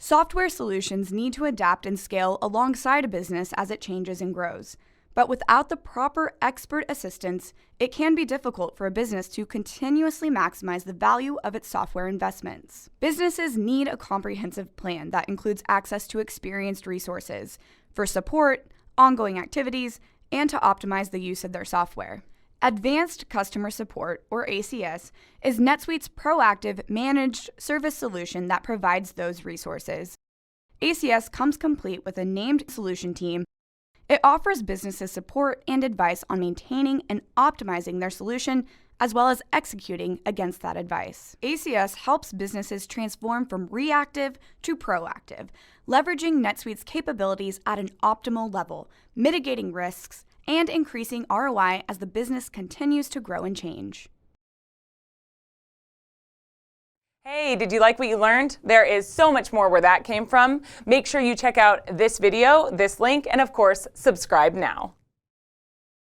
Software solutions need to adapt and scale alongside a business as it changes and grows. But without the proper expert assistance, it can be difficult for a business to continuously maximize the value of its software investments. Businesses need a comprehensive plan that includes access to experienced resources for support, ongoing activities, and to optimize the use of their software. Advanced Customer Support, or ACS, is NetSuite's proactive managed service solution that provides those resources. ACS comes complete with a named solution team. It offers businesses support and advice on maintaining and optimizing their solution, as well as executing against that advice. ACS helps businesses transform from reactive to proactive, leveraging NetSuite's capabilities at an optimal level, mitigating risks, and increasing ROI as the business continues to grow and change. Hey, did you like what you learned? There is so much more where that came from. Make sure you check out this video, this link, and of course, subscribe now.